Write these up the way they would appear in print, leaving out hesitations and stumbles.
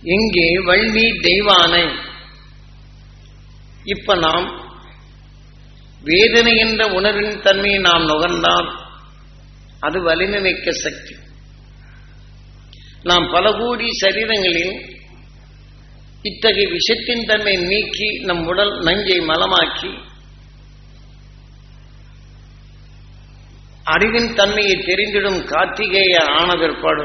இங்கே வள்ளி தெய்வானை. இப்ப நாம் வேதனை என்ற உணர்வின் தன்மையை நாம் நுகர்ந்தால் அது வலிமை மிக்க சக்தி. நாம் பல கோடி சரீரங்களில் இத்தகைய விஷத்தின் தன்மை நீக்கி நம் உடல் நஞ்சை மலமாக்கி அறிவின் தன்மையை தெரிந்திடும் கார்த்திகேய ஆன பிற்பாடு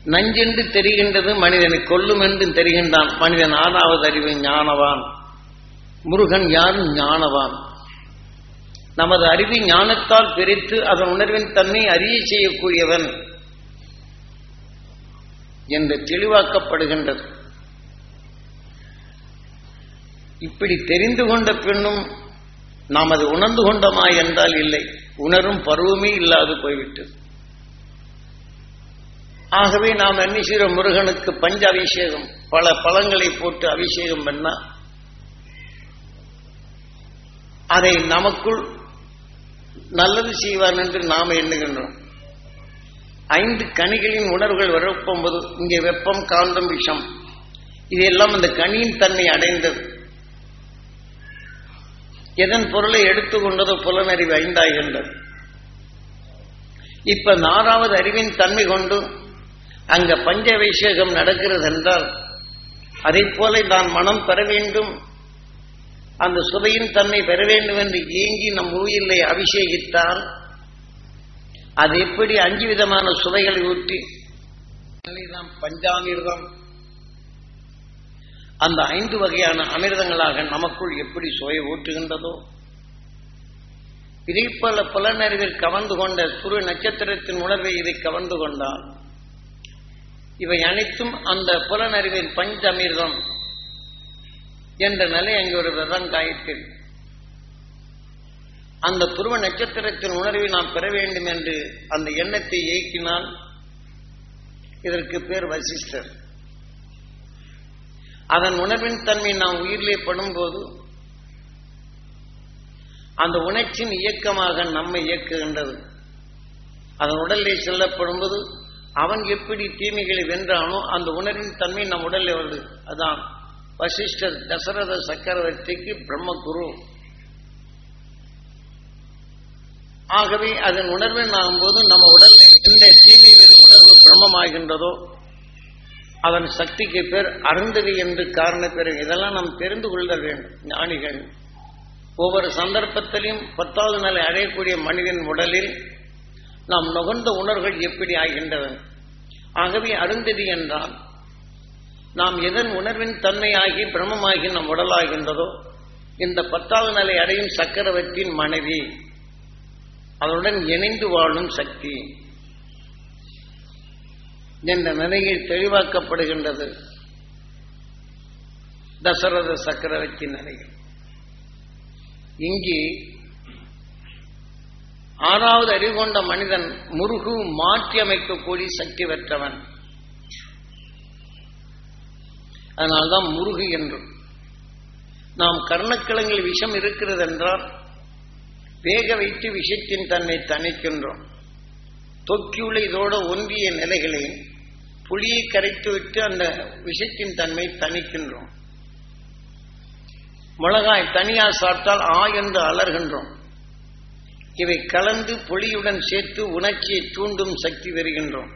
நஞ்சென்று தெரிகின்றது மனிதனை கொல்லும் என்று தெரிகின்றான். மனிதன் ஆறாவது அறிவு ஞானவான். முருகன் யாரும் ஞானவான். நமது அறிவு ஞானத்தால் பிரித்து அதன் உணர்வின் தன்மை அறிய செய்யக்கூடியவன் என்று தெளிவாக்கப்படுகின்றது. இப்படி தெரிந்து கொண்ட பின்னும் நாம் அது உணர்ந்து கொண்டோமா என்றால் இல்லை. உணரும் பருவமே இல்லாது போய்விட்டது. ஆகவே நாம் என்ன செய்கிறோம்? முருகனுக்கு பஞ்ச அபிஷேகம், பல பழங்களை போட்டு அபிஷேகம் பண்ணா அதை நமக்குள் நல்லது செய்வான் என்று நாம் எண்ணுகின்றோம். 5 கனிகளின் உணர்வுகள் வரப்போகும்போது இங்கே வெப்பம், காந்தம், விஷம் இதெல்லாம் அந்த கனியின் தன்மை அடைந்தது. எதன் பொருளை எடுத்துக்கொண்டதோ புலனறிவு 5 ஆகின்றது. இப்ப 4வது அறிவின் தன்மை கொண்டு அங்க பஞ்ச அபிஷேகம் நடக்கிறது என்றால் அதை போல நான் மனம் பெற வேண்டும், அந்த சுவையின் தன்மை பெற வேண்டும் என்று ஏங்கி நம் உயிரை அபிஷேகித்தால் அது எப்படி 5 விதமான சுவைகளை ஊற்றி பஞ்சாமிர்தம் அந்த 5 வகையான அமிர்தங்களாக நமக்குள் எப்படி சுவை ஊற்றுகின்றதோ இதை போல புலனறிவில் கவர்ந்து கொண்ட துரு நட்சத்திரத்தின் உணர்வை இதை கவர்ந்து கொண்டால் இவை அனைத்தும் அந்த புலனறிவின் பஞ்சமிர்தம் என்ற நிலை அங்கே ஒரு வெதங்காயத்தில் அந்த துருவ நட்சத்திரத்தின் உணர்வை நாம் பெற வேண்டும் என்று அந்த எண்ணத்தை இயக்கினால் இதற்கு பேர் வசிஷ்டர். அதன் உணர்வின் தன்மை நாம் உயிரிலே படும்போது அந்த உணர்ச்சியின் இயக்கமாக நம்மை இயக்குகின்றது. அதன் உடலிலே செல்லப்படும்போது அவன் எப்படி தீமைகளை வென்றானோ அந்த உணர்வின் தன்மை நம் உடலில் வருது. அதான் வசிஷ்டர் தசரத சக்கரவர்த்திக்கு பிரம்மகுரு. ஆகவே அதன் உணர்வை ஆகும்போது நம்ம உடலில் எந்த தீமை உணர்வு பிரம்மமாகின்றதோ அதன் சக்திக்கு பேர் அருந்ததி என்று காரண பேர். இதெல்லாம் நாம் தெரிந்து கொள்ள வேண்டும். ஞானிகள் ஒவ்வொரு சந்தர்ப்பத்திலையும் 10வது நிலை அடையக்கூடிய மனிதன் உடலில் நாம் நுகர்ந்த உணர்வுகள் எப்படி ஆகின்றது. ஆகவே அருந்ததி என்றால் நாம் எதன் உணர்வின் தன்மையாகி பிரம்மமாகி நம் உடலாகின்றதோ இந்த 10வது நிலை அடையும் சக்கரவர்த்தியின் மனைவி, அதனுடன் இணைந்து வாழும் சக்தி என்ற நிலையில் தெளிவாக்கப்படுகின்றது. தசரத சக்கரவர்த்தி நிலையில் இங்கே 6வது அறிவு கொண்ட மனிதன் முருகு மாற்றி அமைக்கக்கூடிய சக்தி பெற்றவன். அதனால்தான் முருகு என்றும். நாம் கர்ணக்கிழங்கில் விஷம் இருக்கிறது என்றால் வேக வைத்து விஷத்தின் தன்னை தணிக்கின்றோம். தொக்கியுள்ள இதோட ஒன்றிய நிலைகளை புளியை கரைத்துவிட்டு அந்த விஷத்தின் தன்மை தணிக்கின்றோம். மிளகாய் தனியா சாப்பிட்டால் என்று அலர்கின்றோம். இவை கலந்து புளியுடன் சேர்த்து உணர்ச்சியை தூண்டும் சக்தி பெறுகின்றோம்.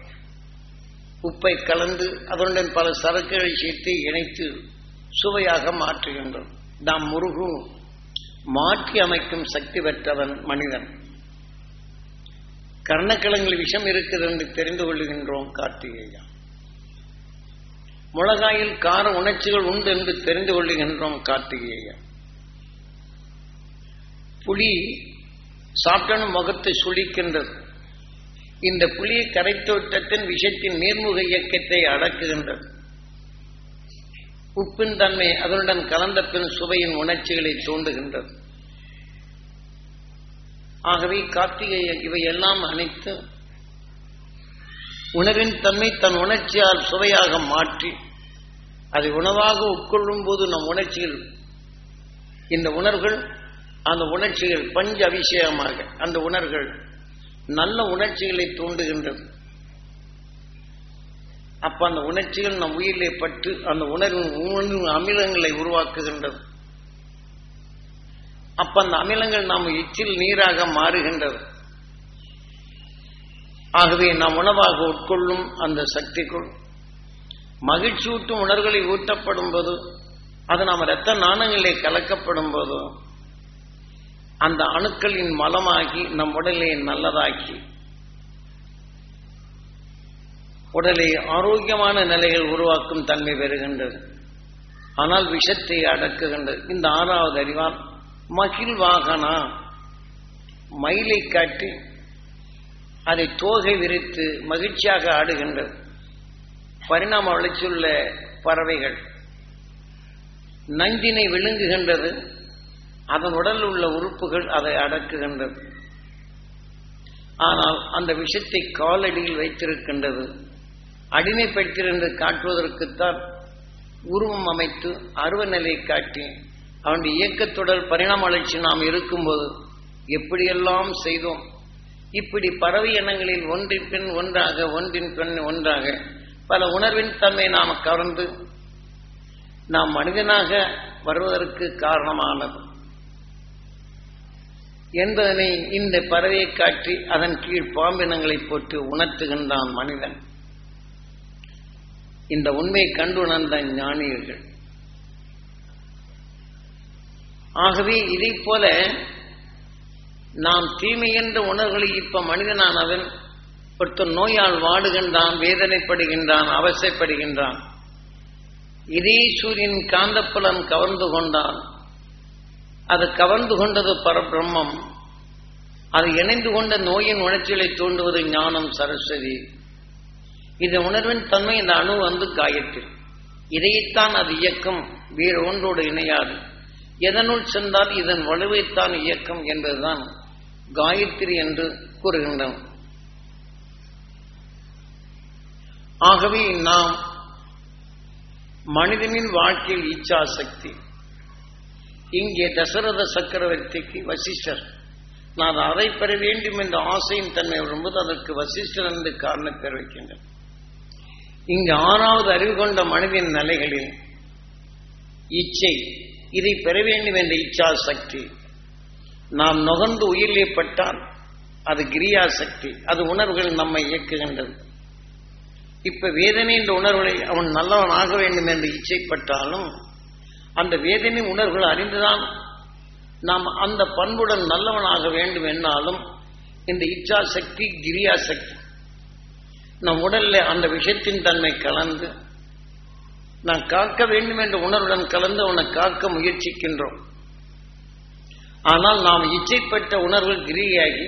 உப்பை கலந்து அதனுடன் பல சரக்குகளை சேர்த்து இணைத்து சுவையாக மாற்றுகின்றோம். நாம் முருகு மாற்றி அமைக்கும் சக்தி பெற்றவன் மனிதன். கர்ணக்கிழங்கில் விஷம் இருக்கிறது என்று தெரிந்து கொள்ளுகின்றோம் கார்த்திகேயா. மிளகாயில் கார உணர்ச்சிகள் உண்டு என்று தெரிந்து கொள்ளுகின்றோம் கார்த்திகேயா. புளி சாப்பிட்டனும் முகத்தை சுழிக்கின்றது. இந்த புளியை கரைத்தோட்டத்தின் விஷத்தின் நேர்முக இயக்கத்தை அடக்குகின்றது. உப்பின் தன்மை அதனுடன் கலந்த பின் சுவையின் உணர்ச்சிகளை தூண்டுகின்றது. ஆகவே கார்த்திகேய இவையெல்லாம் அனைத்து உணவின் தன்மை தன் உணர்ச்சியால் சுவையாக மாற்றி அதை உணவாக உட்கொள்ளும் போது நம் உணர்ச்சிகள் இந்த உணர்வுகள் அந்த உணர்ச்சிகள் பஞ்ச அபிஷேகமாக அந்த உணர்வுகள் நல்ல உணர்ச்சிகளை தூண்டுகின்றது. அப்ப அந்த உணர்ச்சிகள் நம் உயிரிலே பட்டு அந்த உணர்வு அமிலங்களை உருவாக்குகின்றது. அப்ப அந்த அமிலங்கள் நாம் எச்சில் நீராக மாறுகின்றது. ஆகவே நாம் உணவாக உட்கொள்ளும் அந்த சக்திக்குள் மகிழ்ச்சியூட்டும் உணர்வுகளை ஊட்டப்படும் போது, அது நாம் இரத்த நாணங்களிலே கலக்கப்படும் போது அந்த அணுக்களின் மலமாகி நம் உடலை நல்லதாக்கி உடலை ஆரோக்கியமான நிலைகள் உருவாக்கும் தன்மை பெறுகின்றது. ஆனால் விஷத்தை அடக்குகின்றது. இந்த 6வது அறிவால் மகிழ்வாகனா மயிலை காட்டி அதை தோகை விரித்து மகிழ்ச்சியாக ஆடுகின்றது. பரிணாம வளர்ச்சியுள்ள பறவைகள் நஞ்சினை விழுங்குகின்றது. அதன் உடலில் உள்ள உறுப்புகள் அதை அடக்குகின்றது. ஆனால் அந்த விஷத்தை காலடியில் வைத்திருக்கின்றது. அடிமைப்படுத்தியிருந்து காட்டுவதற்குத்தான் உருவம் அமைத்து அருவ நிலை காட்டி அவனுடைய இயக்கத்துடன் பரிணாம வளர்ச்சி நாம் இருக்கும்போது எப்படியெல்லாம் செய்தோம். இப்படி பறவை இனங்களில் ஒன்றின் பின் ஒன்றாக ஒன்றின் பின் ஒன்றாக பல உணர்வின் தன்மை நாம் கவர்ந்து நாம் மனிதனாக வருவதற்கு காரணமானது என்பதனை இந்த பறவையை காட்டி அதன் கீழ் பாம்பினங்களை போட்டு உணர்த்துகின்றான் மனிதன். இந்த உண்மையை கண்டுணர்ந்த ஞானியர்கள். ஆகவே இதை போல நாம் தீமை என்ற உணர்வுகளை இப்ப மனிதனானவன் ஒருத்தர் நோயால் வாடுகின்றான், வேதனைப்படுகின்றான், அவசைப்படுகின்றான். இதே சூரியன் காந்தப்புலம் கவர்ந்து கொண்டான். அது கவர்ந்து கொண்டது பரபிரம்மம். அது இணைந்து கொண்ட நோயின் உணர்ச்சிகளை தூண்டுவது ஞானம் சரஸ்வதி. இந்த உணர்வின் தன்மை இந்த அணு காயத்ரி. இதைத்தான் அது இயக்கம், வேறு ஒன்றோடு இணையாது. எதனுள் சென்றால் இதன் வலுவைத்தான் இயக்கம் என்பதுதான் காயத்ரி என்று கூறுகின்றோம். ஆகவே நாம் மனிதனின் வாழ்க்கையில் இச்சா சக்தி. இங்கே தசரத சக்கரவர்த்திக்கு வசிஷ்டர் நான் அதை பெற வேண்டும் என்ற ஆசையின் தன்மை வரும்போது அதற்கு வசிஷ்டர் என்று காரணம் தெரிவிக்கின்றனர். இங்கு 6வது அறிவு கொண்ட மனிதன் நிலைகளில் இச்சை, இதை பெற வேண்டும் என்ற இச்சா சக்தி நாம் நுகர்ந்து உயிரிலே பட்டால் அது கிரியா சக்தி. அது உணர்வுகள் நம்மை இயக்குகின்றது. இப்ப வேதனை என்ற உணர்வுகளை அவன் நல்லவன் ஆக வேண்டும் என்று இச்சைப்பட்டாலும் அந்த வேதனை உணர்வுகள் அறிந்துதான் நாம் அந்த பண்புடன் நல்லவனாக வேண்டும் என்னாலும் இந்த இச்சா சக்தி கிரியா சக்தி நம் உடல்ல அந்த விஷயத்தின் தன்மை கலந்து நான் காக்க வேண்டும் என்ற உணர்வுடன் கலந்து அவனை காக்க முயற்சிக்கின்றோம். ஆனால் நாம் இச்சைப்பட்ட உணர்வுகள் கிரியாகி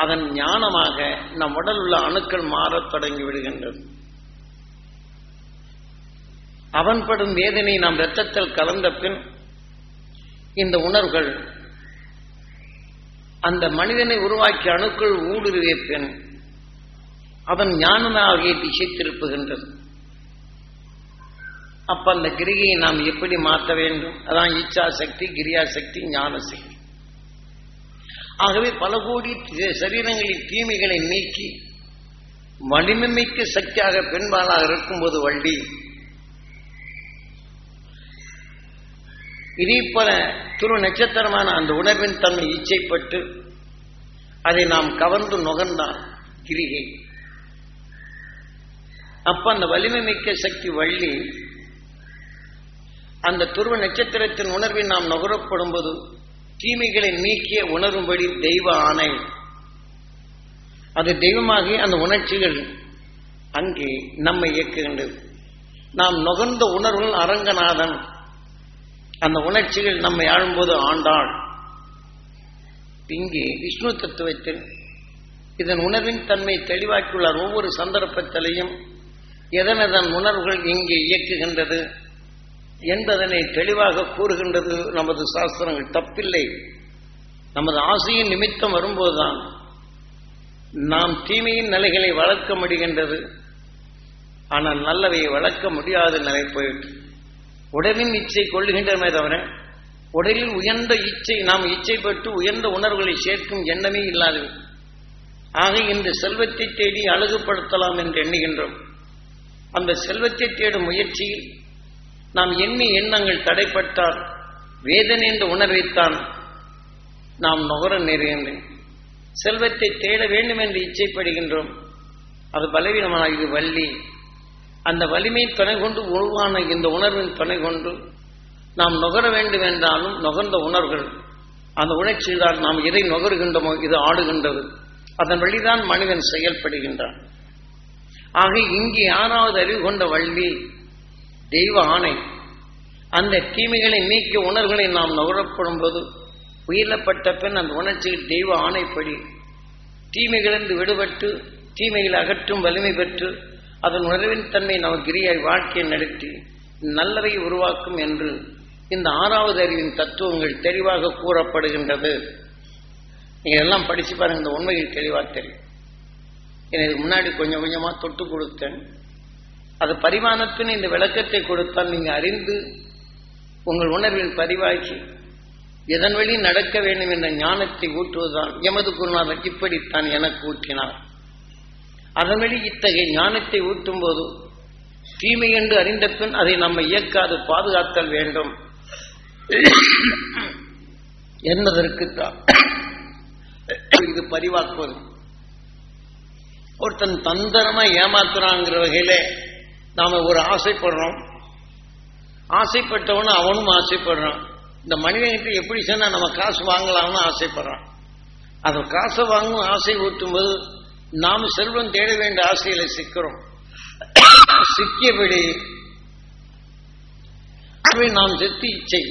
அதன் ஞானமாக நம் உடல் உள்ள அணுக்கள் மாறத் தொடங்கி விடுகின்றது. அவன் படும் வேதனை நாம் இரத்தத்தில் கலந்த பின் இந்த உணர்வுகள் அந்த மனிதனை உருவாக்கிய அணுக்கள் ஊடுருவிய பின் அவன் ஞானமாகிய திசை திருப்புகின்றது. அப்ப அந்த கிரியை நாம் எப்படி மாற்ற வேண்டும்? அதான் இச்சா சக்தி, கிரியா சக்தி, ஞான சக்தி. ஆகவே பல கோடி சரீரங்களில் தீமைகளை நீக்கி வலிமைமிக்க சக்தியாக பெண்பாலாக இருக்கும்போது வள்ளி இதே போல துரு நட்சத்திரமான அந்த உணர்வின் தன்மை இச்சைப்பட்டு அதை நாம் கவர்ந்து நுகர்ந்தான் கிரிகை. அப்ப அந்த வலிமை மிக்க சக்தி வள்ளி அந்த துருவ நட்சத்திரத்தின் உணர்வை நாம் நுகரப்படும் போது தீமைகளை நீக்கிய உணரும்படி தெய்வ ஆணை, அது தெய்வமாகி அந்த உணர்ச்சிகள் அங்கே நம்மை இயக்குகின்றது. நாம் நுகர்ந்த உணர்வுகள் அரங்கநாதன், அந்த உணர்ச்சிகள் நம்மை ஆளும்போது ஆண்டாள். இங்கே விஷ்ணு தத்துவத்தில் இதன் உணர்வின் தன்மை தெளிவாக்கியுள்ளார். ஒவ்வொரு சந்தர்ப்பத்திலையும் எதனதன் உணர்வுகள் இங்கே இயக்குகின்றது என்பதனை தெளிவாக கூறுகின்றது நமது சாஸ்திரங்கள். தப்பில்லை. நமது ஆசையின் நிமித்தம் வரும்போதுதான் நாம் தீமையின் நிலைகளை வளர்க்க முடிகின்றது. ஆனால் நல்லவையை வளர்க்க முடியாத நிலை போயிட்டு உடலின் இச்சை கொள்ளுகின்றமே தவிர உடலில் உயர்ந்த இச்சை நாம் இச்சைப்பட்டு உயர்ந்த உணர்வுகளை சேர்க்கும் எண்ணமே இல்லாது. ஆக இந்த செல்வத்தை தேடி அழகுபடுத்தலாம் என்று எண்ணுகின்றோம். அந்த செல்வத்தை தேடும் முயற்சியில் நாம் எண்ணி எண்ணங்கள் தடைப்பட்டால் வேதனை என்ற உணர்வைத்தான் நாம் நுகர நேருகின்றோம். செல்வத்தை தேட வேண்டும் என்று இச்சைப்படுகின்றோம். அது பலவீனமான இது வள்ளி. அந்த வலிமை துணை கொண்டு உருவான இந்த உணர்வின் துணை கொண்டு நாம் நுகர வேண்டும் என்றாலும் நுகர்ந்த உணர்வுகள் அந்த உணர்ச்சியில் தான் நாம் எதை நுகர்கின்றோமோ இது ஆடுகின்றது. அதன் வழிதான் மனிதன் செயல்படுகின்றான். ஆக இங்கே 6வது அறிவு கொண்ட வள்ளி தெய்வ ஆணை. அந்த தீமைகளை நீக்கிய உணர்வுகளை நாம் நுகரப்படும் போது உயிரிழப்பட்ட பின் அந்த உணர்ச்சியில் தெய்வ ஆணைப்படி தீமைகளிலிருந்து விடுபட்டு தீமைகளை அகற்றும் வலிமை பெற்று அதன் உணர்வின் தன்மை நமக்கு கிரியாய் வாழ்க்கையை நடத்தி நல்லதை உருவாக்கும் என்று இந்த 6வது அறிவின் தத்துவங்கள் தெளிவாக கூறப்படுகின்றது. நீங்க எல்லாம் படிச்சு பாருங்க, இந்த உண்மைகள் தெளிவாக தெரியும். எனக்கு முன்னாடி கொஞ்சம் கொஞ்சமா தொட்டு கொடுத்தேன். அது பரிமாணத்தின் இந்த விளக்கத்தை கொடுத்தால் நீங்க அறிந்து உங்கள் உணர்வில் பதிவாக்கி எதன் வழி நடக்க வேண்டும் என்ற ஞானத்தை ஊற்றுவதுதான் எமது குருநாதர் இப்படித்தான் எனக்கு ஊற்றினார். அதன் வழி இத்தகைய ஞானத்தை ஊட்டும் போது தீமை என்று அறிந்த பின் அதை நம்ம இயக்காது பாதுகாத்தல் வேண்டும் என்பதற்குத்தான் இது பதிவாக்குவது. ஒருத்தன் தந்திரமா ஏமாத்துறாங்கிற வகையில நாம ஒரு ஆசைப்படுறோம். ஆசைப்பட்டவனு அவனும் ஆசைப்படுறான். இந்த மனிதனுக்கு எப்படி சொன்னா நம்ம காசு வாங்கலாம்னு ஆசைப்படுறான். அது காசை வாங்கும் ஆசை ஊட்டும்போது நாம் செல்வம் தேட வேண்டிய ஆசையில சிக்கிறோம். சிக்கியபடி நாம் செத்து இச்சை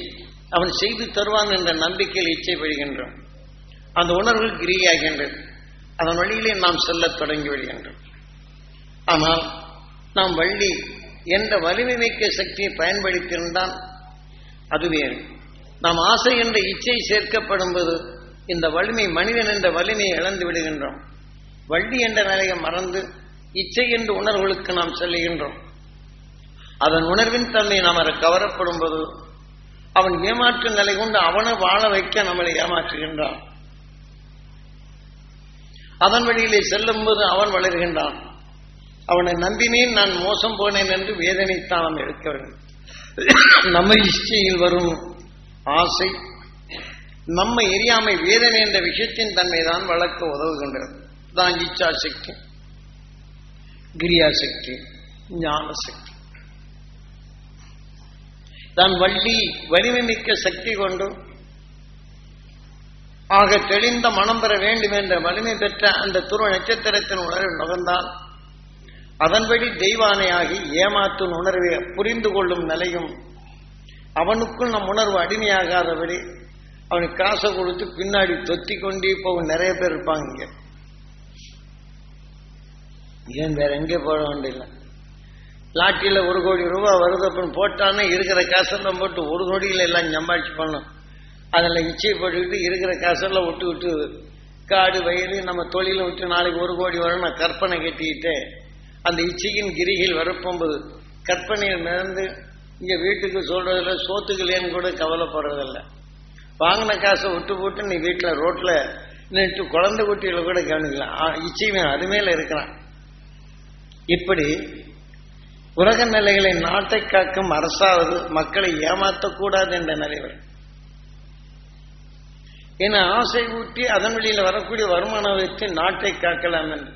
அவன் செய்து தருவான் என்ற நம்பிக்கையில் இச்சைப்படுகின்றோம். அந்த உணர்வுகள் கிரியாகின்றது. அதன் வழியிலே நாம் செல்ல தொடங்கி விடுகின்றோம். ஆனால் நாம் வள்ளி என்ற வலிமை மிக்க சக்தியை பயன்படுத்தியிருந்தால் அது வேறு. நாம் ஆசை என்ற இச்சை சேர்க்கப்படும் போது இந்த வலிமை மனிதன் என்ற வலிமையை இழந்து விடுகின்றோம். வள்ளி என்ற நிலையை மறந்து இச்சை என்ற உணர்வுகளுக்கு நாம் செல்லுகின்றோம். அதன் உணர்வின் தன்மை நாம் அதை கவரப்படும் போது அவன் ஏமாற்று நிலை கொண்டு அவனை வாழ வைக்க நம்மளை ஏமாற்றுகின்றான். அதன் வழியிலே செல்லும் போது அவன் வளர்கின்றான். அவனை நம்பினேன், நான் மோசம் போனேன் என்று வேதனைத்தான் நாம் எடுக்க வேண்டும். நம்ம இச்சையில் வரும் ஆசை நம்ம எரியாமை வேதனை என்ற விஷயத்தின் தன்மைதான் வளர்க்க உதவுகின்றது. தான் இச்சா சக்தி, கிரியாசக்தி, ஞான சக்தி. தான் வள்ளி வலிமை மிக்க சக்தி கொண்டு ஆக தெளிந்த மனம் பெற வேண்டும் என்ற வலிமை பெற்ற அந்த துருவ நட்சத்திரத்தின் உணர்வு நுகர்ந்தால் அதன்படி தெய்வானையாகி ஏமாற்றும் உணர்வை புரிந்து கொள்ளும் நிலையும் அவனுக்குள் நம் உணர்வு அடிமையாகாதபடி அவனுக்கு காசை கொடுத்து பின்னாடி தொத்தி கொண்டே போகும் நிறைய பேர் இருப்பாங்க. இங்க ஏன் வேற எங்கே போட வேண்டியதில்லை. லாட்டியில் 1 கோடி ரூபாய் வருது அப்படின்னு போட்டானே இருக்கிற காசெல்லாம் போட்டு 1 கோடியில் எல்லாம் சம்பாதிச்சு பண்ணணும். அதில் இச்சை போட்டுக்கிட்டு இருக்கிற காசெல்லாம் விட்டு காடு வயலு நம்ம தொழிலை விட்டு நாளைக்கு 1 கோடி வரும் நான் கற்பனை கட்டிக்கிட்டு அந்த இச்சையின் கிரிகள் வரப்போகும்போது கற்பனையில் மிதந்து இங்கே வீட்டுக்கு சொல்றதில்ல, சோத்துக்கலேன்னு கூட கவலைப்படுறதில்ல. வாங்கின காசை விட்டு போட்டு நீ வீட்டில் ரோட்டில் நின்று குழந்தை குட்டிகளை கூட கவனிக்கலாம். இச்சையுமே அது மேல இருக்கிறான். இப்படி உலக நிலைகளை நாட்டை காக்கும் அரசாவது மக்களை ஏமாற்றக்கூடாது என்ற நிலை வரும். ஏன்னா ஆசை ஊட்டி அதன் வழியில் வரக்கூடிய வருமானம் வைத்து நாட்டை காக்கலாம் என்று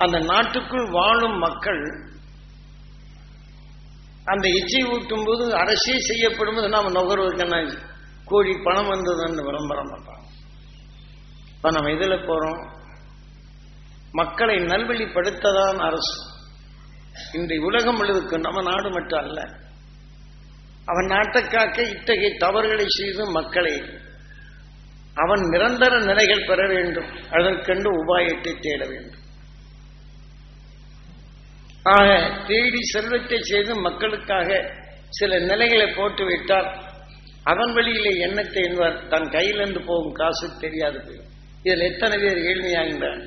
அந்த நாட்டுக்குள் வாழும் மக்கள் அந்த இச்சை ஊட்டும் போது அரசியல் செய்யப்படும் போது நாம் நுகர்வுக்கு கோடி பணம் வந்ததுன்னு விளம்பரம் பண்றாங்க. இப்ப நம்ம இதுல போறோம், மக்களை நல்வழிப்படுத்ததான் அரசு. இன்றைய உலகம் முழுவதுக்கு நம்ம நாடு மட்டும் அல்ல, அவன் நாட்டை காக்க இத்தகைய தவறுகளை செய்து மக்களை அவன் நிரந்தர நிலைகள் பெற வேண்டும். அதற்கென்று உபாயத்தை தேட வேண்டும். ஆக தேடி செல்வத்தை செய்து மக்களுக்காக சில நிலைகளை போட்டுவிட்டால் அதன் வழியிலே எண்ணத்தை என்பார் தன் கையிலிருந்து போகும் காசு தெரியாது போய். இதில் எத்தனை பேர் ஏழ்மையாகின்றார்.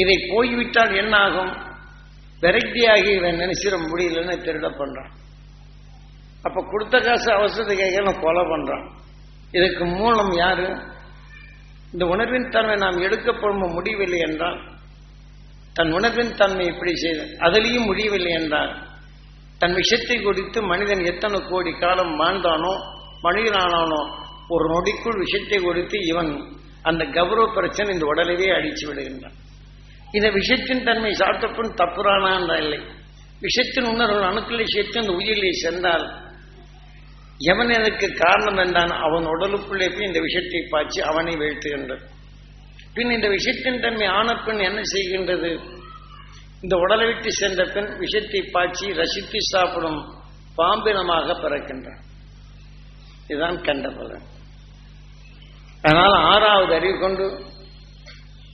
இதை போய்விட்டால் என்ன ஆகும்? விரக்தியாகி இவன் நினைச்சிட முடியலன்னு திருட பண்றான். அப்ப கொடுத்த காசு அவசரத்துக்காக கொலை பண்றான். இதுக்கு மூலம் யாரு? இந்த உணர்வின் தன்மை நாம் எடுக்கப்படும் முடிவில்லை என்றால் தன் உணர்வின் தன்மை இப்படி செய்து அதிலையும் முடியவில்லை என்றார். தன் விஷத்தை குறித்து மனிதன் எத்தனை கோடி காலம் வாழ்ந்தானோ மனிதனானானோ ஒரு நொடிக்குள் விஷத்தை குறித்து இவன் அந்த கௌரவ பிரச்சனை இந்த உடலையே அடித்து விடுகின்றான். இந்த விஷத்தின் தன்மை சாப்பிட்டப்பின் தப்புறானா இல்லை. விஷத்தின் உணர்வு அணுக்களை சேர்த்து அந்த உயிரிலே சென்றால் எவன் எனக்கு காரணம் என்றான் அவன் உடலுக்குள்ளே போய் இந்த விஷத்தை பாய்ச்சி அவனை வீழ்த்துகின்றது. பின் இந்த விஷத்தின் தன்மை ஆன பின் என்ன செய்கின்றது? இந்த உடலை விட்டு சென்ற பின் விஷத்தை பாய்ச்சி ரசித்து சாப்பிடும் பாம்பினமாக பிறக்கின்றான். இதுதான் கண்ட பலன். அதனால் ஆறாவது அறிவு கொண்டு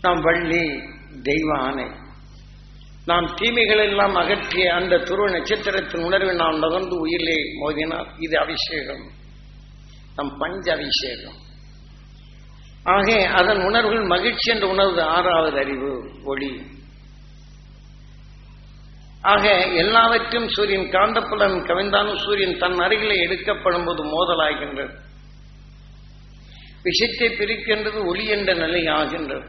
நாம் வள்ளி தெய்வ ஆணை நாம் தீமைகள் எல்லாம் அகற்றிய அந்த துருவ நட்சத்திரத்தின் உணர்வை நாம் நகர்ந்து உயிரிலே மோதினால் இது அபிஷேகம், நம் பஞ்ச அபிஷேகம். ஆக அதன் உணர்வுகள் மகிழ்ச்சி என்ற உணர்வு ஆறாவது அறிவு ஒளி. ஆக எல்லாவற்றும் சூரியன் காந்தப்புலன் கவிழ்ந்தாலும் சூரியன் தன் அருகிலே எடுக்கப்படும் போது மோதலாகின்றது. விஷத்தை பிரிக்கின்றது ஒளி என்ற நிலை ஆகின்றது.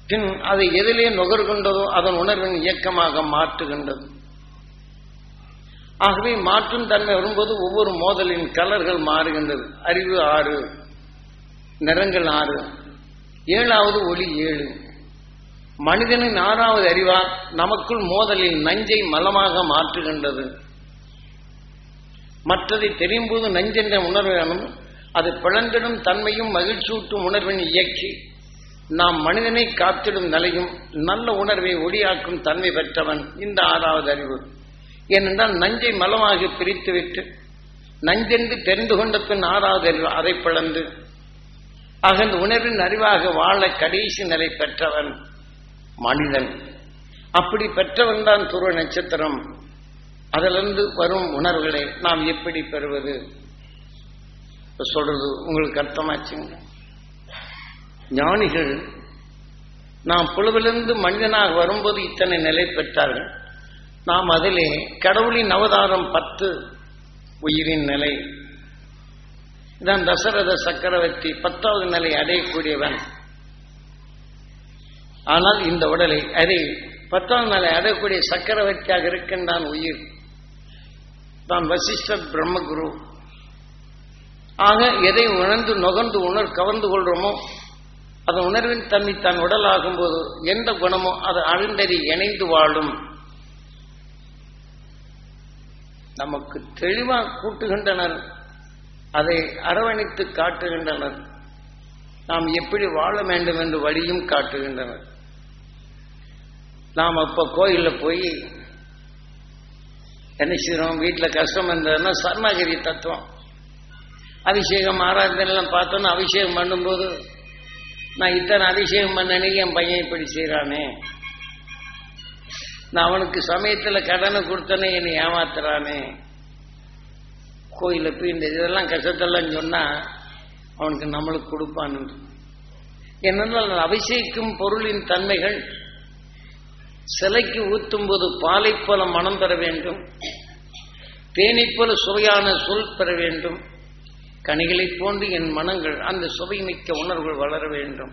பின் அதை எதிலே நுகர்கின்றதோ அதன் உணர்வின் இயக்கமாக மாற்றுகின்றது. ஆகவே மாற்றும் தன்மை வரும்போது ஒவ்வொரு மோதலின் கலர்கள் மாறுகின்றது. அறிவு 6, நிறங்கள் 6, 7வது ஒளி 7. மனிதனின் 6வது அறிவால் நமக்குள் மோதலில் நஞ்சை மலமாக மாற்றுகின்றது. மற்றதை தெரியும் போது நஞ்சென்ற உணர்வானும் அது பிளந்திடும் தன்மையும் மகிழ்ச்சியூட்டும் உணர்வின் இயக்கி நாம் மனிதனை காத்திடும் நிலையும் நல்ல உணர்வை ஒளியாக்கும் தன்மை பெற்றவன் இந்த 6வது அறிவு. ஏனென்றால் நஞ்சை மலமாக பிரித்துவிட்டு நஞ்சென்று தெரிந்து கொண்ட பின் 6வது அறிவு அதை பிளந்து ஆக இந்த உணர்வின் அறிவாக வாழ கடைசி நிலை பெற்றவன் மனிதன். அப்படி பெற்றவன் தான் துருவ நட்சத்திரம். அதிலிருந்து வரும் உணர்வுகளை நாம் எப்படி பெறுவது சொல்றது உங்களுக்கு அர்த்தமாச்சுங்க. ஞானிகள் நாம் புழுவிலிருந்து மனிதனாக வரும்போது இத்தனை நிலை பெற்றார்கள். நாம் அதிலே கடவுளின் அவதாரம் 10 உயிரின் நிலை. இதான் தசரத சக்கரவர்த்தி 10வது நிலை அடையக்கூடியவன். ஆனால் இந்த உடலை அதை 10வது நிலை அடையக்கூடிய சக்கரவர்த்தியாக இருக்கின்றான் உயிர். தான் வசிஷ்டர் பிரம்மகுரு. ஆக எதை உணர்ந்து நுகர்ந்து கவர்ந்து கொள்றோமோ அதன் உணர்வின் தன்மை தான் உடலாகும் போது எந்த குணமோ அது அழுந்தறி இணைந்து வாழும். நமக்கு தெளிவாக கூட்டுகின்றனர், அதை அரவணைத்து காட்டுகின்றனர். நாம் எப்படி வாழ வேண்டும் என்று வழியும் காட்டுகின்றனர். நாம் அப்ப கோயிலில் போய் என்ன செய்யறோம்? வீட்டில் கஷ்டம் இருந்ததுன்னா சரணாகிரி தத்துவம் அபிஷேகம் ஆராதனைலாம் பார்த்தோன்னா அபிஷேகம் பண்ணும்போது நான் இத்தனை அபிஷேகம் பண்ணனே என் பையன் இப்படி செய்யறானே, நான் அவனுக்கு சமயத்தில் கடனை கொடுத்தனே என்னை ஏமாத்துறானே, கோயிலில் போய் இந்த இதெல்லாம் கஷ்டத்தெல்லாம் சொன்னா அவனுக்கு நம்மளுக்கு கொடுப்பான்னு. ஏனென்றால் அபிஷேகிக்கும் பொருளின் தன்மைகள் சிலைக்கு ஊற்றும் போது பாலை போல மனம் பெற வேண்டும், தேனை போல சுவையான சொல் பெற வேண்டும், கனிகளை போன்று என் மனங்கள் அந்த சுவை மிக்க உணர்வுகள் வளர வேண்டும்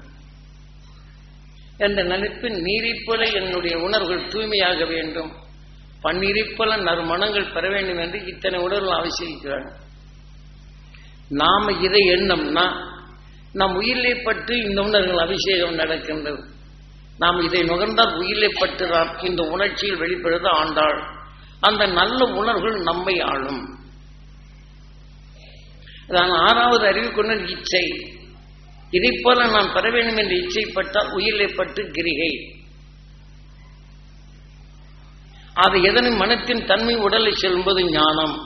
என்ற நினைப்பில் நீரைப் போல என்னுடைய உணர்வுகள் தூய்மையாக வேண்டும், பன்னீரைப் போல நறுமணங்கள் பெற வேண்டும் என்று இத்தனை உணர்வுகள் அவசியிக்கிறாங்க. நாம இதை எண்ணம்னா நம் உயிரிலே பட்டு இந்த உணர்வுகள் அபிஷேகம் நடக்கின்றது. நாம் இதை நுகர்ந்தால் உயிரிலே பட்டுதான் இந்த உணர்ச்சியில் வெளிப்படுத்த ஆண்டாள். அந்த நல்ல உணர்வுகள் நம்மை ஆளும். அதான் 6வது அறிவு கொண்ட இச்சை. இதை போல நான் பெற வேண்டும் என்று இச்சைப்பட்டால் உயிரிலே பட்டு கிரிகை. அது எதனின் மனத்தின் தன்மை உடலை செல்லும்போது ஞானம்,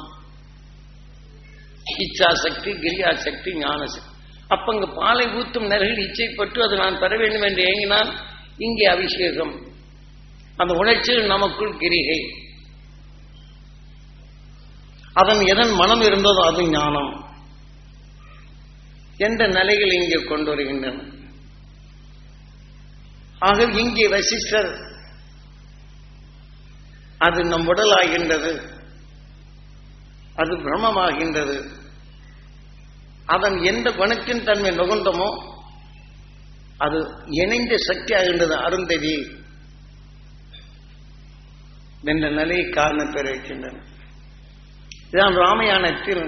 இச்சாசக்தி, கிரியாசக்தி, ஞானசக்தி. அப்ப அங்கு பாலை ஊத்தும் நிலையில் இச்சைப்பட்டு அது நான் பெற வேண்டும் என்று ஏங்கினால் இங்கே அபிஷேகம். அந்த உணர்ச்சியில் நமக்குள் கிரிகை. அதன் எதன் மனம் இருந்ததோ அது ஞானம் என்ற நிலைகள் இங்கே கொண்டு வருகின்றன. ஆக இங்கே வசிஷ்டர் அது நம் உடல் ஆகின்றது, அது பிரம்மமாகின்றது. அதன் எந்த குணத்தின் தன்மை நுகர்ந்தமோ அது இணைந்த சக்தி ஆகின்றது. அருந்ததி என்ற நிலையை காரண பெற வைக்கின்றன. இதான் ராமாயணத்தில்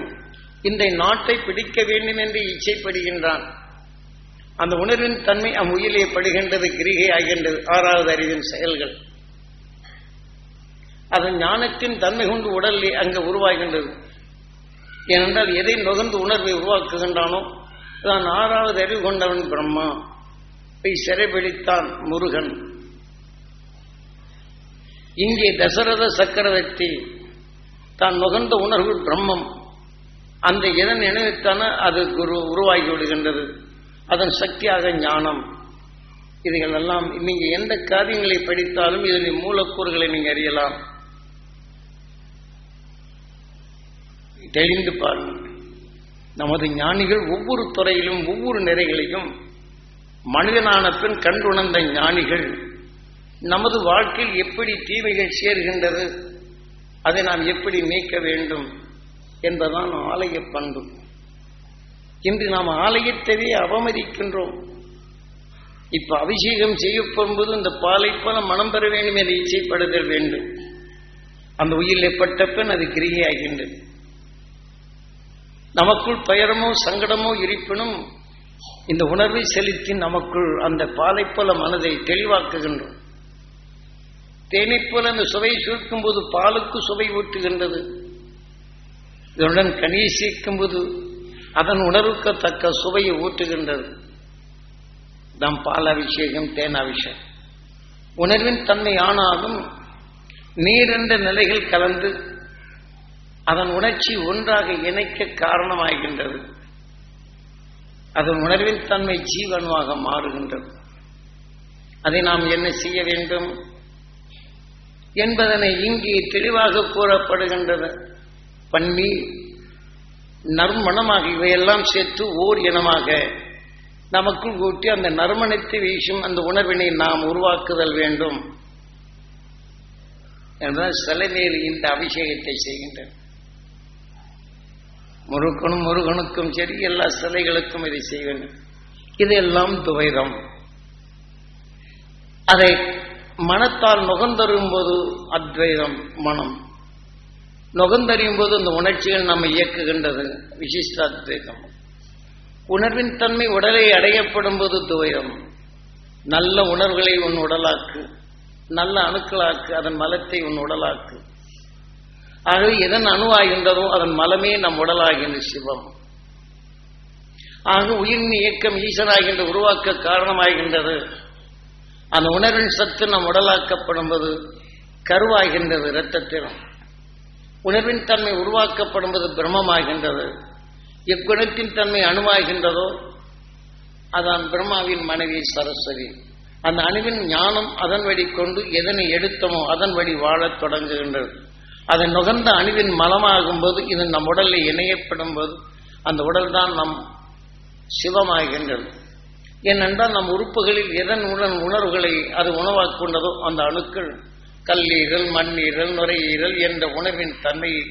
இந்த நாட்டை பிடிக்க வேண்டும் என்று இச்சைப்படுகின்றான். அந்த உணர்வின் தன்மை உயிலே படுகின்றது, கிரிகை ஆகின்றது. ஆறாவது அறிவின் செயல்கள் அதன் ஞானத்தின் தன்மை கொண்டு உடலே அங்கு உருவாகின்றது. ஏனென்றால் எதை நுகர்ந்து உணர்வை உருவாக்குகின்றானோ தான் ஆறாவது அறிவு கொண்டவன் பிரம்மா. சிறைபிடித்தான் முருகன். இங்கே தசரத சக்கரவர்த்தி தான் நுகர்ந்த உணர்வு பிரம்மம். அந்த எதன் நினைவுத்தான அது குரு உருவாகி விடுகின்றது. அதன் சக்தியாக ஞானம். இதுகள் எல்லாம் நீங்க எந்த காரியங்களை படித்தாலும் இதனுடைய மூலக்கூறுகளை நீங்க அறியலாம். தெளிந்து பாருங்கள். நமது ஞானிகள் ஒவ்வொரு துறையிலும் ஒவ்வொரு நிறைகளையும் மனிதனான பின் கண்டுணர்ந்த ஞானிகள் நமது வாழ்க்கையில் எப்படி தீமைகள் சேர்கின்றது, அதை நாம் எப்படி நீக்க வேண்டும் என்பதுதான் ஆலய பண்பு. இன்று நாம் ஆலயத்தையே அவமதிக்கின்றோம். இப்ப அபிஷேகம் செய்யப்படும்போது இந்த பாலை போல மனம் பெற வேண்டும் என்று இச்சைப்படுதல் வேண்டும். அந்த உயிரிலே பட்ட பின் அது கிரிகையாகின்றது. நமக்குள் பயரமோ சங்கடமோ இருப்பினும் இந்த உணர்வை செலுத்தி நமக்குள் அந்த பாலை போல மனதை தெளிவாக்குகின்றோம். தேனை போல அந்த சுவையை சுருக்கும் போது பாலுக்கு சுவை ஊட்டுகின்றது. இதனுடன் கனியை சேர்க்கும் போது அதன் உணர்வுக்கு தக்க சுவையை ஊட்டுகின்றது. நாம் பால் அபிஷேகம், தேன் அபிஷேகம். உணர்வின் தன்மை ஆனாலும் நீர் என்ற நிலைகள் கலந்து அதன் உணர்ச்சி ஒன்றாக இணைக்க காரணமாகின்றது. அதன் உணர்வின் தன்மை ஜீவனமாக மாறுகின்றது. அதை நாம் என்ன செய்ய வேண்டும் என்பதனை இங்கே தெளிவாக கூறப்படுகின்றது. பண்ணி நறுமணமாக இவையெல்லாம் சேர்த்து ஓர் இனமாக நமக்குள் கூட்டி அந்த நறுமணத்தை வீசும் அந்த உணர்வினை நாம் உருவாக்குதல் வேண்டும் என்றால் சிலை மேல் இந்த அபிஷேகத்தை செய்கின்றன. முருகனுக்கும் சரி எல்லா சிலைகளுக்கும் இதை செய்ய வேண்டும். இதெல்லாம் துவைதம். அதை மனத்தால் நுகர்ந்தறியும் போது அத்வைதம் மனம் நுகர்ந்தறியும் போது அந்த உணர்ச்சிகள் நம்ம இயக்குகின்றது விசிஷ்ட அத்வைதம். உணர்வின் தன்மை உடலை அடையப்படும் போது துவைதம். நல்ல உணர்வுகளை உன் உடலாக்கு, நல்ல அணுக்களாக்கு, அதன் மலத்தை உன் உடலாக்கு. ஆகவே எதன் அணுவாகின்றதோ அதன் மலமே நம் உடலாகின்ற சிவம். ஆக உயிரின் இயக்கம் ஈசனாகின்ற உருவாக்க காரணமாகின்றது. அந்த உணர்வின் சத்து நம் உடலாக்கப்படும் போது கருவாகின்றது இரத்தத்திலும். உணர்வின் தன்மை உருவாக்கப்படும் போது பிரம்மமாகின்றது. எக்குணத்தின் தன்மை அணுவாகின்றதோ அதான் பிரம்மாவின் மனைவி சரஸ்வதி. அந்த அணுவின் ஞானம் அதன் வழி கொண்டு எதனை எடுத்தமோ அதன் வழி வாழத் தொடங்குகின்றது. அதை நுகர்ந்த அணுவின் மலமாகும் போது இது நம் உடலில் இணையப்படும் போது அந்த உடல் தான் நம் சிவமாகின்றது. ஏனென்றால் நம் உறுப்புகளில் எதன் உணர்வுகளை அது உணவாக்கொண்டதோ அந்த அணுக்கள் கல்லீரல், மண்ணீரல், நுரையீரல் என்ற உணர்வின் தன்மையை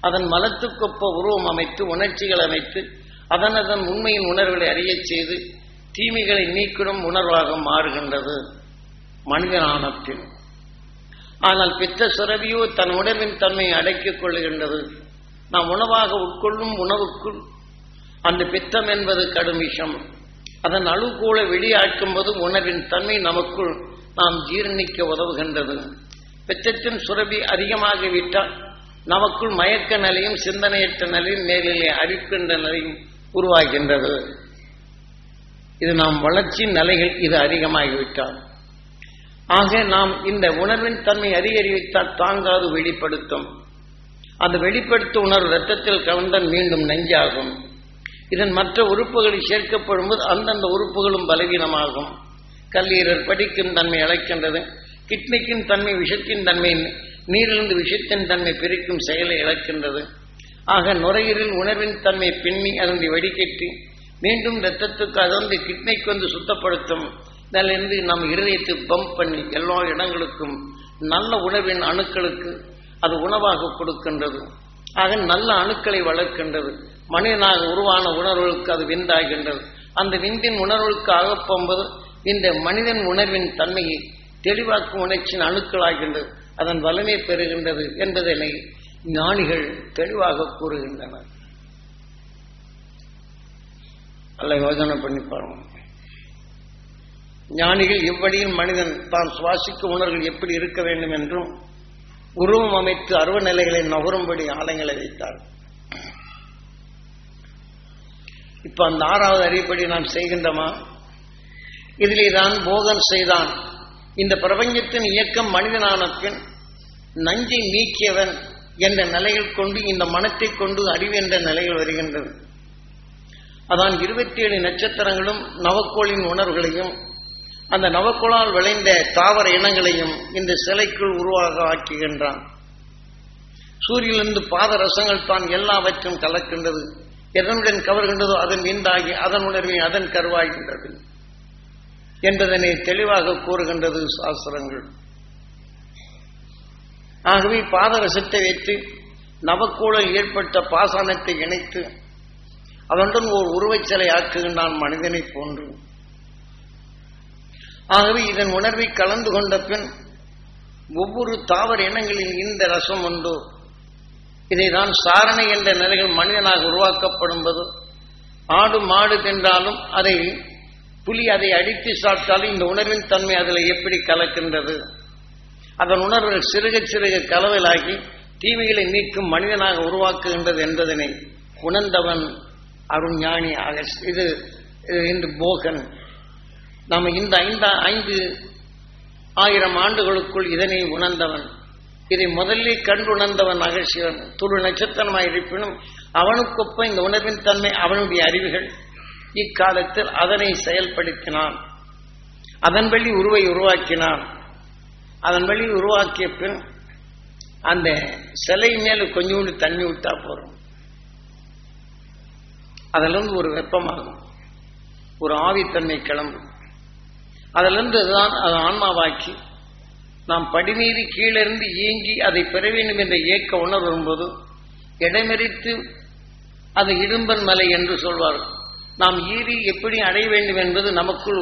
அதன் மலத்துக்கொப்ப உருவம் அமைத்து உணர்ச்சிகள் அமைத்து அதன் உண்மையின் உணர்வுகளை அறியச் செய்து தீமைகளை நீக்கிடும் உணர்வாக மாறுகின்றது மனிதனான பின். ஆனால் பித்த சுரபியோ தன் உணர்வின் தன்மையை அடக்கிக் கொள்ளுகின்றது. நாம் உணவாக உட்கொள்ளும் உணவுக்குள் அந்த பித்தம் என்பது கடும் விஷம். அதன் அழுகூல வெளியாக்கும் போது உணர்வின் தன்மை நமக்குள் நாம் ஜீரணிக்க உதவுகின்றது. பித்தத்தின் சுரபி அதிகமாகிவிட்டால் நமக்குள் மயக்க நிலையும் சிந்தனையற்ற நிலையும் நேரிலே அரிக்கின்ற நிலையும் உருவாகின்றது. இது நாம் வளர்ச்சி நிலைகள் இது அதிகமாகிவிட்டால். ஆக நாம் இந்த உணர்வின் தன்மை அதிகரித்தால் தாங்காது வெளிப்படுத்தும். அந்த வெளிப்படுத்தும் உணர்வு இரத்தத்தில் கலந்தால் மீண்டும் நெஞ்சாகும். இதன் மற்ற உறுப்புகளில் சேர்க்கப்படும் போது அந்தந்த உறுப்புகளும் பலவீனமாகும். கல்லீரல் படிக்கும் தன்மை இழக்கின்றது. கிட்னிக்கின் தன்மை விஷத்தின் தன்மை, நீரிலிருந்து விஷத்தின் தன்மை பிரிக்கும் செயலை இழக்கின்றது. ஆக நுரையீரல் உணர்வின் தன்மை பின்னி அதனை வடிகட்டி மீண்டும் இரத்தத்துக்கு அதந்து கிட்னிக்கு வந்து சுத்தப்படுத்தும். அதிலிருந்து நம் இருதயத்தை பம்ப் பண்ணி எல்லா இடங்களுக்கும் நல்ல உணர்வின் அணுக்களுக்கு அது உணவாக கொடுக்கின்றது. ஆக நல்ல அணுக்களை வளர்க்கின்றது. மனிதனாக உருவான உணர்வுகளுக்கு அது விந்தாகின்றது. அந்த விந்தின் உணர்வுக்கு ஆகப்போகும்போது இந்த மனிதன் உணர்வின் தன்மையை தெளிவாக்கும் உணர்ச்சியின் அணுக்களாகின்றது, அதன் வலிமை பெறுகின்றது என்பதனை ஞானிகள் தெளிவாக கூறுகின்றனர். அல்ல யோசனை பண்ணி பாருங்க. ஞானிகள் இவ்வழியில் மனிதன் தான் சுவாசிக்கும் உணர்வுகள் எப்படி இருக்க வேண்டும் என்றும் உருவம் அமைத்து அருவ நிலைகளை நகரும்படி ஆலயங்களை வைத்தார். இப்ப அந்த 6வது அறிவுப்படி நாம் செய்கின்றோமா? இதிலே தான் போகன் செய்தான். இந்த பிரபஞ்சத்தின் இயக்கம் மனிதனான பின் நஞ்சை நீக்கியவன் என்ற நிலையில் கொண்டு இந்த மனத்தை கொண்டு அறிவு என்ற நிலையில் வருகின்றது. அதான் 27 நட்சத்திரங்களும் நவக்கோளின் உணர்வுகளையும் அந்த நவக்கோளால் விளைந்த தாவர இனங்களையும் இந்த சிலைக்குள் உருவாக ஆக்குகின்றான். சூரியனிலிருந்து பாத ரசங்கள் தான் எல்லாவற்றும் கலக்கின்றது. எதனுடன் கவர்கின்றதோ அதன் விந்தாகி அதன் உணர்வை அதன் கருவாகின்றது என்பதனை தெளிவாக கூறுகின்றது சாஸ்திரங்கள். ஆகவே பாதரசத்தை வைத்து நவக்கோளில் ஏற்பட்ட பாசானத்தை இணைத்து அதனுடன் ஒரு உருவச்சிலை ஆக்குகின்றான் மனிதனை போன்று. ஆகவே இதன் உணர்வை கலந்து கொண்ட பின் ஒவ்வொரு தாவர இனங்களில் இந்த ரசம் உண்டோ இதைதான் சாரணை என்ற நிலைகள் மனிதனாக உருவாக்கப்படும் போது ஆடு மாடு தின்றாலும் அதை புலி அதை அடித்து சாப்பிட்டாலும் இந்த உணர்வின் தன்மை அதில் எப்படி கலக்கின்றது, அதன் உணர்வுகள் சிறுக சிறுக கலவலாகி தீமைகளை நீக்கும் மனிதனாக உருவாக்குகின்றது என்பதனை உணர்ந்தவன் அருஞானி ஆக. இது இன்று போகன். நாம் இந்த 5,000 ஆண்டுகளுக்குள் இதனை உணர்ந்தவன். இதை முதலில் கண்டுணர்ந்தவன் அகசிவன். துரு நட்சத்திரமாய் இருப்பினும் அவனுக்கொப்ப இந்த உணர்வின் தன்மை அவனுடைய அறிவுகள் இக்காலத்தில் அதனை செயல்படுத்தினான். அதன் வழி உருவை உருவாக்கினான். அதன் வழி உருவாக்கிய பின் அந்த சிலை மேல கொஞ்சோண்டு தண்ணி விட்டா போறோம், அதிலிருந்து ஒரு வெப்பமாகும், ஒரு ஆவித்தன்மை கிளம்பும். அதிலிருந்து தான் அது ஆன்மாவாக்கி நாம் படிமீறி கீழிருந்து இயங்கி அதை பெற வேண்டும் என்ற இயக்க உணர்வு வரும்போது இடமெறித்து அது இடும்பன் மலை என்று சொல்வார்கள். நாம் ஈறி எப்படி அடைய வேண்டும் என்பது நமக்குள்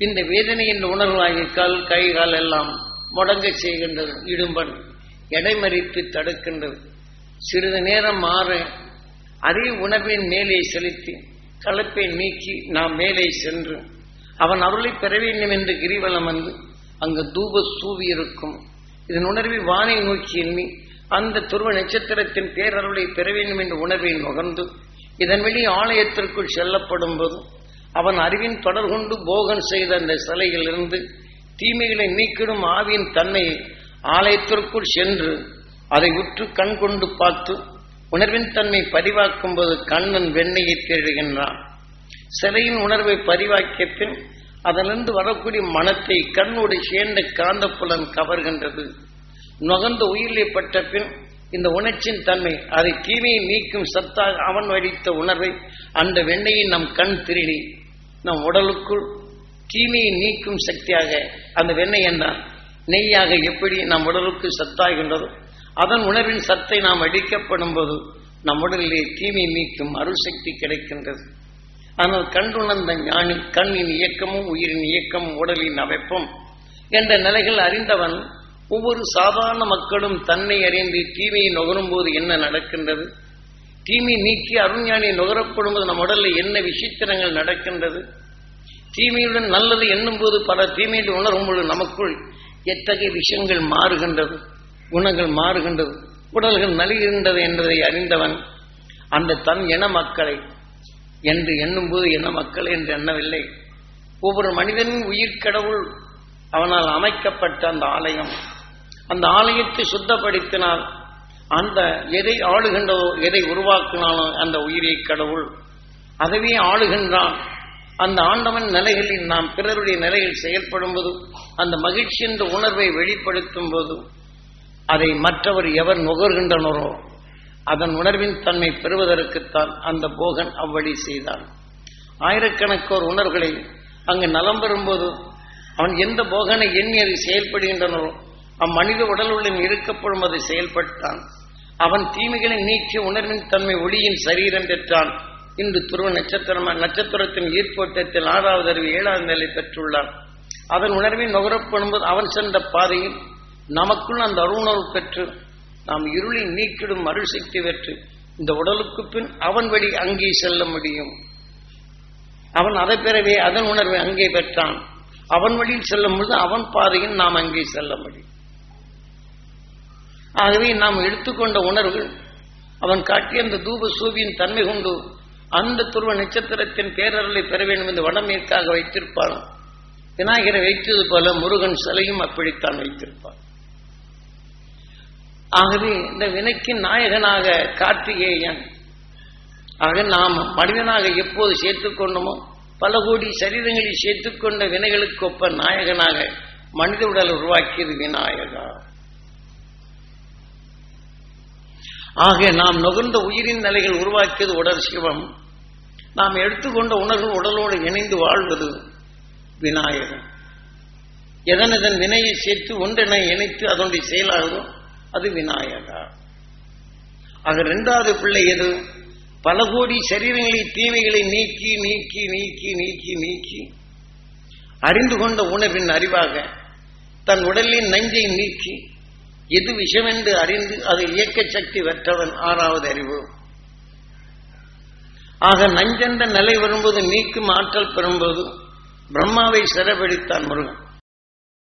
இந்த வேதனை என்ற உணர்வாகி கால் கை கால் எல்லாம் முடங்க செய்கின்றது. இடும்பன் இடைமறித்து தடுக்கின்றது. சிறிது நேரம் மாற அதே உணர்வின் மேலே செலுத்தி கலப்பை நீக்கி நாம் மேலே சென்று அவன் அருளை பெற வேண்டும் என்று கிரிவலம் வந்து அங்கு தூப சூவி இருக்கும். இதன் உணர்வை வானை நோக்கி எண்ணி அந்த துருவ நட்சத்திரத்தின் பேரருளை பெற வேண்டும் என்ற உணர்வை நுகர்ந்து இதன் வழி ஆலயத்திற்குள் செல்லப்படும் போது அவன் அறிவின் தொடர் கொண்டு போகன் செய்த அந்த சிலையிலிருந்து தீமைகளை நீக்கிடும் ஆவியின் தன்மையை ஆலயத்திற்குள் சென்று அதை உற்று கண் கொண்டு பார்த்து உணர்வின் தன்மை பதிவாக்கும் போது கண்ணன் வெண்ணையை தேடுகின்றான். சிலையின் உணர்வை பதிவாக்கிய பின் அதிலிருந்து வரக்கூடிய மனத்தை கண்ணோடு சேர்ந்த காந்தப்புலன் கவர்கின்றது. நுகர்ந்த உயிரிலே பட்ட பின் இந்த உணர்ச்சியின் தன்மை அதை தீமையை நீக்கும் சத்தாக அவன் வடித்த உணர்வை அந்த வெண்ணையை நம் கண் திருடி நம் உடலுக்குள் தீமையை நீக்கும் சக்தியாக அந்த வெண்ணெய் என்றால் நெய்யாக எப்படி நம் உடலுக்கு சத்தாகின்றதோ அதன் உணர்வின் சத்தை நாம் அடிக்கப்படும் போது நம் உடலிலே தீமை நீக்கும் அருசக்தி கிடைக்கின்றது. ஆனால் கண்டுணர்ந்த ஞானி கண்ணின் இயக்கமும் உயிரின் இயக்கமும் உடலின் அமைப்பும் என்ற நிலைகள் அறிந்தவன் ஒவ்வொரு சாதாரண மக்களும் தன்னை அறிந்து தீமையை நுகரும் போது என்ன நடக்கின்றது, தீமை நீக்கி அருஞானியை நுகரப்படும் போது நம் உடலில் என்ன விசித்திரங்கள் நடக்கின்றது, தீமையுடன் நல்லது எண்ணும் போது பல தீமையை உணரும் பொழுது நமக்குள் எத்தகைய விஷயங்கள் மாறுகின்றது, குணங்கள் மாறுகின்றது, உடல்கள் நலிகின்றது என்பதை அறிந்தவன் அந்த தன் இன மக்களை என்று எண்ணும் போது இன மக்கள் என்று எண்ணவில்லை. ஒவ்வொரு மனிதனின் உயிர்க்கடவுள் அவனால் அமைக்கப்பட்ட அந்த ஆலயம், அந்த ஆலயத்தை சுத்தப்படுத்தினால் அந்த எதை ஆளுகின்றதோ எதை உருவாக்கினானோ அந்த உயிரை கடவுள் அதுவே ஆளுகின்றான். அந்த ஆண்டவன் நிலைகளில் நாம் பிறருடைய நிலையில் செயல்படும் போது அந்த மகிழ்ச்சி என்ற உணர்வை வெளிப்படுத்தும் போது அதை மற்றவர் எவர் நுகர்கின்றனரோ அதன் உணர்வின் தன்மை பெறுவதற்குத்தான் அந்த போகன் அவ்வழி செய்தான். ஆயிரக்கணக்கோர் உணர்வுகளை அங்கு நலம் பெறும்போது அவன் எந்த போகனை எண்ணி அதை செயல்படுகின்றனரோ அம்மனித உடலுடன் இருக்கப்படும் அதை செயல்பட்டான். அவன் தீமைகளை நீக்கிய உணர்வின் தன்மை ஒளியின் சரீரம் பெற்றான். இன்று துருவ நட்சத்திரத்தின் ஈர்ப்போட்டத்தில் 6வது அறிவு 7வது நிலை பெற்றுள்ளான். அதன் உணர்வை நுகரப்படும்போது அவன் சென்ற பாதையில் நமக்குள் அந்த அருணர்வு பெற்று நாம் இருளை நீக்கிடும் அருள்சக்தி பெற்று இந்த உடலுக்கு பின் அவன் வழி அங்கே செல்ல முடியும். அவன் அதை பெறவே அதன் உணர்வை அங்கே பெற்றான். அவன் வழியில் செல்லும் பொழுது அவன் பாதையில் நாம் அங்கே செல்ல முடியும். ஆகவே நாம் எடுத்துக்கொண்ட உணர்வு அவன் காட்டிய அந்த தூப சூவியின் தன்மை கொண்டு அந்த துருவ நட்சத்திரத்தின் பேரருளை பெற வேண்டும் என்று வடமேற்காக வைத்திருப்பான். விநாயகரை வைத்தது போல முருகன் சிலையும் அப்படித்தான் வைத்திருப்பான். ஆகவே இந்த வினைக்கு நாயகனாக கார்த்திகேயன். ஆக நாம் மனிதனாக எப்போது சேர்த்துக் கொண்டோமோ பல கோடி சரீரங்களில் சேர்த்துக்கொண்ட வினைகளுக்கு ஒப்ப நாயகனாக மனித உடல் உருவாக்கியது விநாயகா. ஆக நாம் நுகர்ந்த உயிரின் நிலைகள் உருவாக்கியது உடல் சிவம். நாம் எடுத்துக்கொண்ட உணர்வு உடலோடு இணைந்து வாழ்வது விநாயகன். எதன் வினையை சேர்த்து ஒன்றென இணைத்து அதனுடைய செயலாகுதோ அது விநாயகா. ஆக 2வது பிள்ளை எது? பல கோடி சரீரங்களில் தீமைகளை நீக்கி நீக்கி நீக்கி நீக்கி நீக்கி அறிந்து கொண்ட உணர்வின் அறிவாக தன் உடலின் நஞ்சை நீக்கி எது விஷமென்று அறிந்து அது இயக்க சக்தி பெற்றவன் 6வது அறிவு. ஆக நஞ்சென்ற நிலை வரும்போது நீக்கும் ஆற்றல் பெறும்போது பிரம்மாவை சிறைபிடித்தான் முருகன்.